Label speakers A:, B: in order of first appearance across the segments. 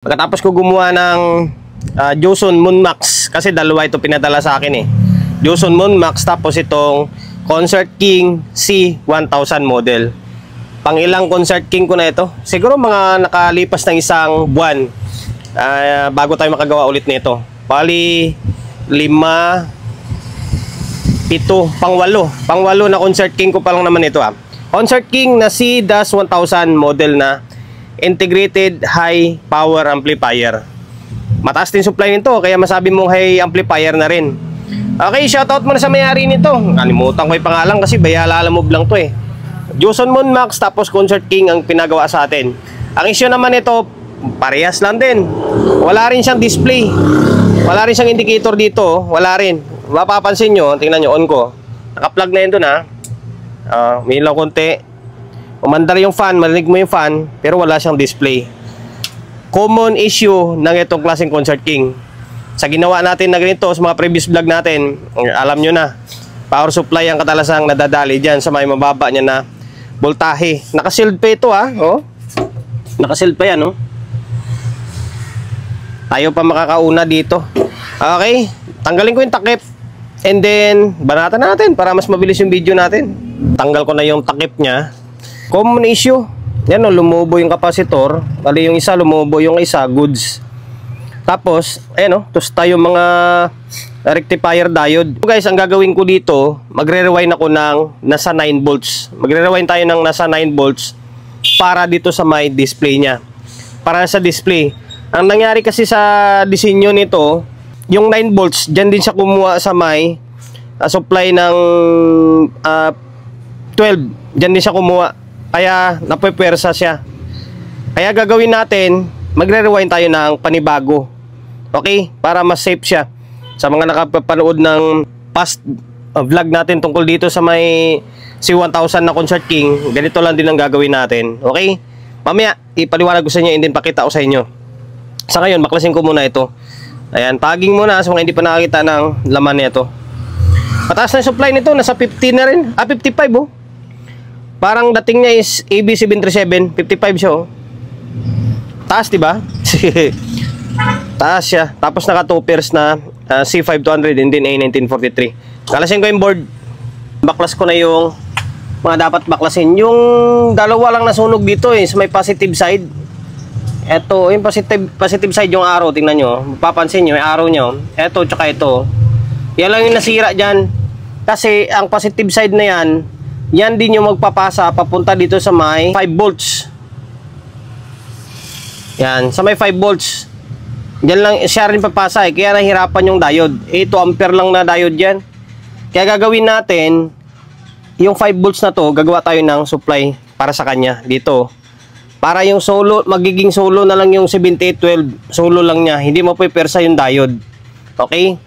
A: Pagkatapos ko gumawa ng Joson Moonmax, kasi dalawa ito pinadala sa akin eh. Joson Moonmax, tapos itong Concert King C1000 model. Pangilang Concert King ko na ito? Siguro mga nakalipas ng isang buwan bago tayo makagawa ulit nito. Bali 5, 7, pang-8 na Concert King ko pa lang naman ito Concert King na C-1000 model na integrated high power amplifier. Mataas din supply nito, kaya masabi mong high amplifier na rin. Okay, shoutout muna sa may-ari nito. Kalimutan ko yung pangalan kasi bayala move lang to eh. Joson Moonmax tapos Concert King ang pinagawa sa atin. Ang issue naman ito, parehas lang din. Wala rin siyang display. Wala rin siyang indicator dito. Wala rin. Mapapansin nyo, tingnan nyo, on ko. Naka-plug na yun dun may ilaw konti. Umandar yung fan, marinig mo yung fan, pero wala siyang display. Common issue ng itong klaseng Concert King. Sa ginawa natin na ganito, sa mga previous vlog natin, alam nyo na, power supply ang kadalasang nadadali dyan sa may mababa niya na voltahe. Naka-sealed pa ito Naka-sealed pa yan Tayo pa makakauna dito. Okay, tanggalin ko yung takip. And then, banatan natin para mas mabilis yung video natin. Tanggal ko na yung takip niya. Common issue. Yan lumubo yung kapasitor. Bali yung isa, lumubo yung isa, goods. Tapos, ayan tusta yung mga rectifier diode. So guys, ang gagawin ko dito, magre-rewind ako ng nasa 9 volts. Magre-rewind tayo ng nasa 9 volts para dito sa may display niya. Para sa display. Ang nangyari kasi sa disenyo nito, yung 9 volts, dyan din siya kumuha sa may supply ng 12. Dyan din siya kumuha. Kaya napupwersa siya. Kaya gagawin natin, magre-rewind tayo ng panibago. Okay? Para mas safe siya. Sa mga nakapanood ng past vlog natin tungkol dito sa may C1000 na Concert King, ganito lang din ang gagawin natin. Okay? Mamaya, ipaliwanag ko sa inyo and then pakita ko sa inyo. Sa ngayon, baklasin ko muna ito. Ayan, tagging muna sa mga hindi pa nakakita ng laman nito. Mataas na supply nito, nasa 50 na rin. 55 Parang dating niya is AB737, 55 siya Taas, di ba? Taas siya. Tapos naka 2 pairs na C5200 and then A1943. Kalasin ko yung board. Baklas ko na yung mga dapat baklasin. Yung dalawa lang nasunog dito sa may positive side. Ito, yung positive side yung arrow, tingnan nyo. Mapapansin nyo, yung arrow nyo. Ito, tsaka ito. Yan lang yung nasira dyan. Kasi ang positive side na yan din yung magpapasa papunta dito sa may 5 volts. Yan, sa may 5 volts. Diyan lang siya rin papasa kaya nahirapan yung diode. 2 ampere lang na diode yan. Kaya gagawin natin, yung 5 volts na to, gagawa tayo ng supply para sa kanya dito. Para yung solo, magiging solo na lang yung 7812. Solo lang niya, hindi mapipersa yung diode. Okay?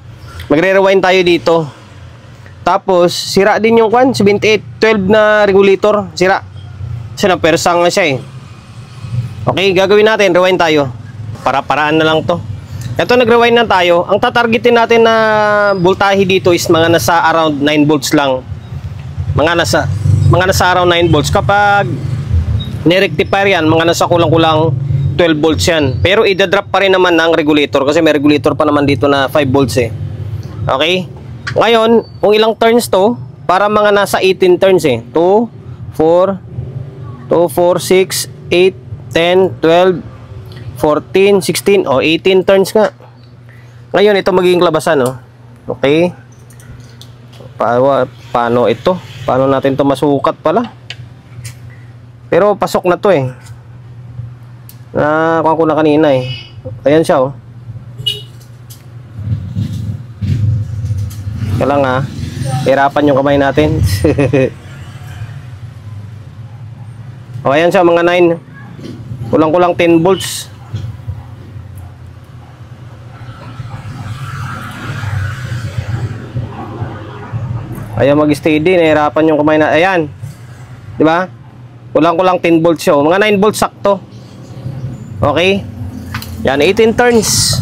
A: Magre-rewind tayo dito. Tapos, sira din yung 7812 na regulator. Sira. Kasi napersang na siya Okay, gagawin natin. Rewind tayo. Para-paraan na lang to. Ito, nag-rewind na tayo. Ang tatargetin natin na voltahe dito is mga nasa around 9 volts lang. Mga nasa around 9 volts. Kapag nirectifier yan, mga nasa kulang-kulang 12 volts yan. Pero idadrop pa rin naman ng regulator. Kasi may regulator pa naman dito na 5 volts Okay? Ngayon, kung ilang turns to, para mga nasa 18 turns 2, 4, 6, 8, 10, 12, 14, 16, 18 turns nga. Ngayon, ito magiging labasan, Okay? Paano ito? Paano natin to masukat pala? Pero pasok na to Nakuha ko na kanina Ayan siya, Kailangan hirapan yung kamay natin. Ayan siya, mga 9. Kulang-kulang 10 volts. Ayan, mag-steady. Nahirapan yung kamay na. Ayan. Diba? Kulang-kulang 10 volts siya. Mga 9 volts sakto. Okay? Yan, 18 turns.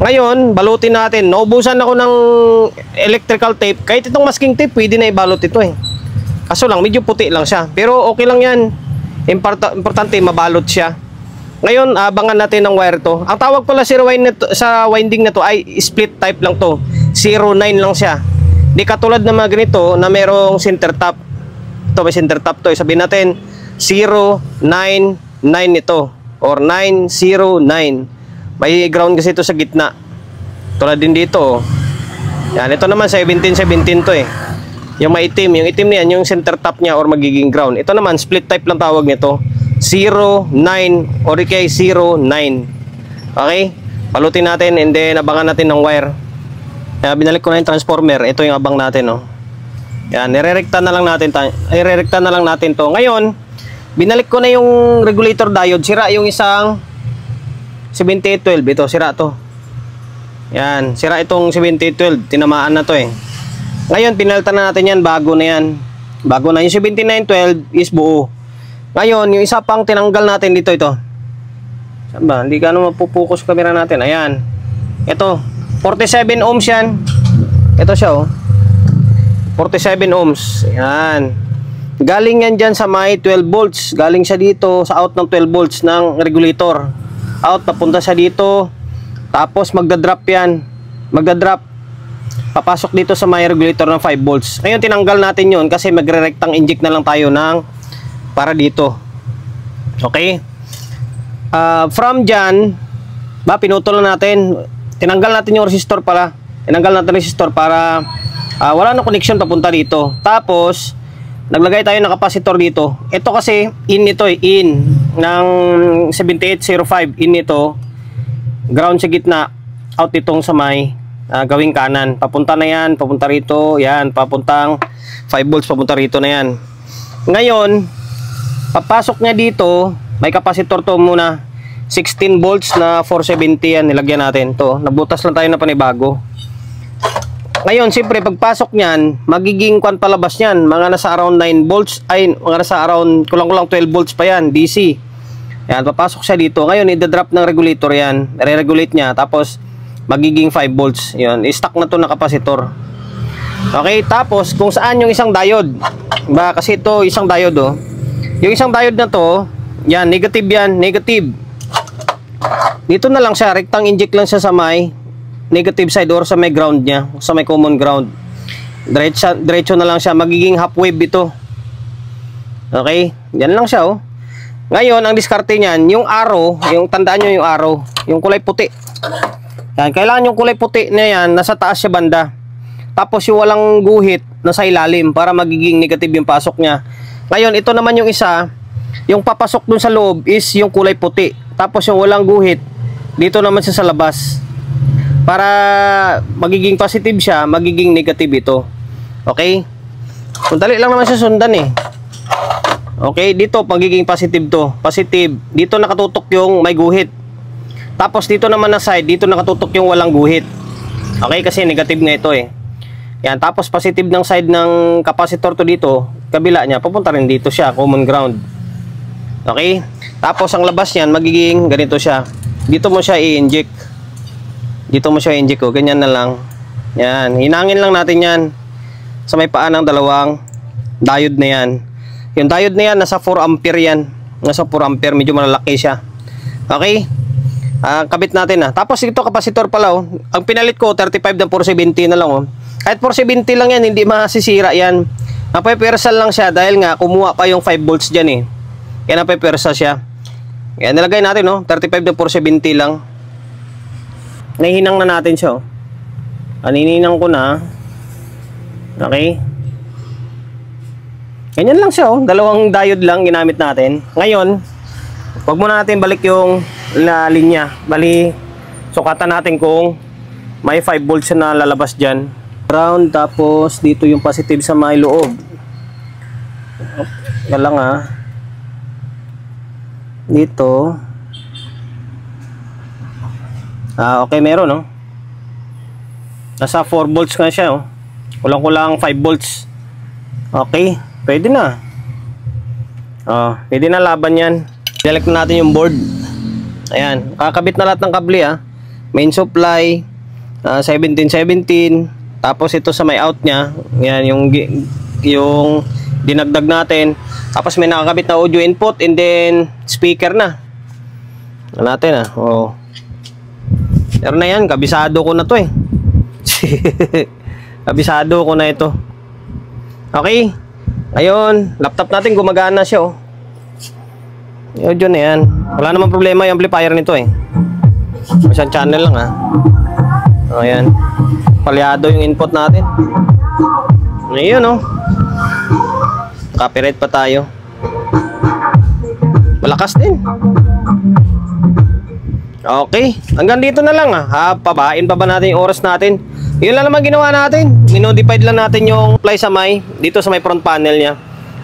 A: Ngayon, balutin natin. Naubusan ako ng electrical tape. Kahit itong masking tape, pwede na ibalot ito Kaso lang, medyo puti lang siya. Pero okay lang yan. Importante, mabalot siya. Ngayon, abangan natin ng wire to. Ang tawag pala sa winding na to ay split type lang to. 09 lang siya. Di katulad ng mga ganito na merong center top. Ito may center top to. Sabihin natin 099 ito or 909. May ground kasi ito sa gitna. Tulad din dito. Yan, ito naman 1717 to eh. Yung maitim, yung itim niyan, yung center top niya or magiging ground. Ito naman, split type lang tawag nito. 09 or kay 09. Okay? Palutin natin and then abangan natin ng wire. Kaya binalik ko na yung transformer. Ito yung abang natin, no. Yan, irerekta na lang natin to. Ngayon, binalik ko na yung regulator diode. Sira yung isang 7812. Ito, sira to. Yan, sira itong 7812. Tinamaan na to eh. Ngayon, pinalitan na natin yan. Bago na yan. Bago na. Yung 7912 is buo. Ngayon, yung isa pang tinanggal natin dito, ito. Saan ba? Hindi ka naman mapupokus camera natin. Ayan. Ito. 47 ohms yan. Ito siya, oh. 47 ohms. Ayan. Galing yan dyan sa may 12 volts. Galing siya dito sa out ng 12 volts ng regulator. Out, papunta siya dito. Tapos, magdadrop yan. Magdadrop. Papasok dito sa may regulator ng 5 volts. Ngayon, tinanggal natin yun kasi magre-rectang inject na lang tayo ng para dito. Okay? From dyan, pinutol na natin. Tinanggal natin yung resistor pala. Tinanggal natin yung resistor para wala na connection papunta dito. Tapos, naglagay tayo ng capacitor dito. Ito kasi, in ito eh. In ng 7805. In ito. Ground sa gitna. Out itong sa may gawing kanan. Papunta na yan. Papunta rito. Yan. Papuntang 5 volts. Papunta rito na yan. Ngayon, papasok niya dito. May capacitor to muna. 16 volts na 470 yan. Nilagyan natin to. Nabutas lang tayo na panibago. Ngayon, siyempre, pagpasok niyan, magiging kwan palabas niyan. Mga nasa around 9 volts. Ay, mga nasa around kulang-kulang 12 volts pa yan. DC. Yan, papasok siya dito. Ngayon, i-drop ng regulator yan. Re-regulate niya. Tapos, magiging 5 volts. Yan, i-stack na to na capacitor. Okay, tapos, kung saan yung isang diode. Ba, kasi ito, isang diode, oh. Yung isang diode na to, yan, negative yan, negative. Dito na lang siya, rectang inject lang siya sa may negative side or sa may ground niya, sa may common ground. Diretso na lang siya, magiging half wave ito. Okay, yan lang siya, oh. Ngayon, ang diskarte niyan, yung arrow, yung tandaan nyo yung arrow, yung kulay puti. Yan, kailangan yung kulay puti na yan, nasa taas siya banda. Tapos yung walang guhit, nasa ilalim, para magiging negative yung pasok niya. Ngayon, ito naman yung isa, yung papasok dun sa loob is yung kulay puti. Tapos yung walang guhit, dito naman siya sa labas. Para magiging positive siya, magiging negative ito. Okay? Dali lang naman siya sundan eh. Okay, dito magiging positive to. Positive. Dito nakatutok yung may guhit. Tapos dito naman na side, dito nakatutok yung walang guhit. Okay, kasi negative nga ito eh. Yan, tapos positive ng side ng capacitor to dito, kabila niya, papunta rin dito siya, common ground. Okay? Tapos ang labas niyan, magiging ganito siya. Dito mo siya i-inject. Dito mo siya i-inject, oh. Ganyan na lang. Yan, hinangin lang natin yan sa may paa ng dalawang diode na yan. Yung diode na yan, nasa 4 ampere yan. Nasa 4 ampere, medyo malalaki siya. Okay? Kabit natin na. Tapos ito, capacitor pala, oh. Ang pinalit ko, 35 ng 470 na lang, oh. Kahit 470 lang yan, hindi masisira yan. Napepersal lang siya dahil nga, kumuha pa yung 5 volts dyan, eh. Kaya napepersal siya. Kaya nilagay natin, oh. 35 ng 470 lang. Nahihinang na natin siya, oh. Anininang ko na. Okay? Ganyan lang siya, oh. Dalawang diode lang ginamit natin. Ngayon, huwag muna natin balik yung linya. Bali, sukatan natin kung may 5 volts na lalabas dyan. Ground, tapos dito yung positive sa may loob. Yan lang, ah. Dito. Okay, meron, no? Nasa 4 volts nga siya, oh. Kulang-kulang 5 volts. Okay. Pwede na. Pwede na laban yan. Select na natin yung board. Ayan. Kakabit na lahat ng kable, ah. Main supply. 1717. Tapos ito sa may out niya. Ayan, yung dinagdag natin. Tapos may nakakabit na audio input and then speaker na. Ano natin Oo. Pero na yan, kabisado ko na to eh. Kabisado ko na ito. Okay. Ngayon, laptop natin gumagana siya Audio na yan. Wala namang problema yung amplifier nito eh. Isang channel lang Ayan. Palyado yung input natin. Ngayon copyright pa tayo. Malakas din. Okay, hanggang dito na lang pabain pa ba natin yung oras natin? Yun lang naman ginawa natin. Minodified lang natin yung ply-samay dito sa may front panel niya.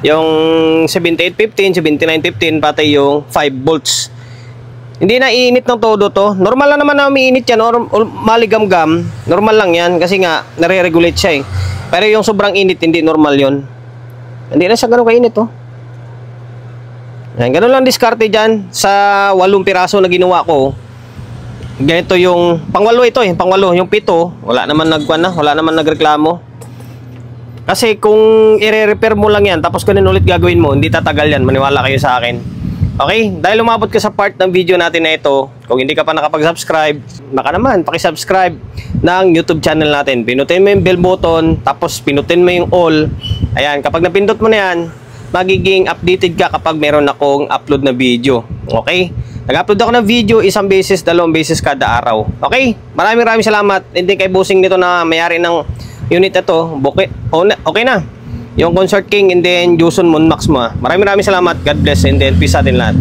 A: Yung 7815, 7915 pati yung 5 volts. Hindi na iinit ng todo to. Normal lang naman na umiinit yan or maligam-gam. Normal lang yan kasi nga nare-regulate siya Pero yung sobrang init hindi normal yon. Hindi na siya ganun kainit Yan, ganun lang diskarte dyan sa 8 piraso na ginawa ko. Ganito yung pangwalo ito pangwalo. Yung 7 wala naman wala naman nagreklamo. Kasi kung i-repair mo lang yan tapos ganun ulit gagawin mo, hindi tatagal yan, maniwala kayo sa akin. Okay, dahil umabot ka sa part ng video natin na ito, kung hindi ka pa nakapag-subscribe, baka naman paki-subscribe ng YouTube channel natin. Pinutin mo yung bell button, tapos pinutin mo yung all. Ayan, kapag napindot mo na yan, magiging updated ka kapag meron akong upload na video. Okay? Nag-upload ako ng video 1 beses, 2 beses kada araw. Okay? Maraming salamat. Hindi kay bossing nito na mayari ng unit ito. Okay na. Yung Concert King and then Juson Monmax mo Maraming salamat. God bless and then peace sa atin lahat.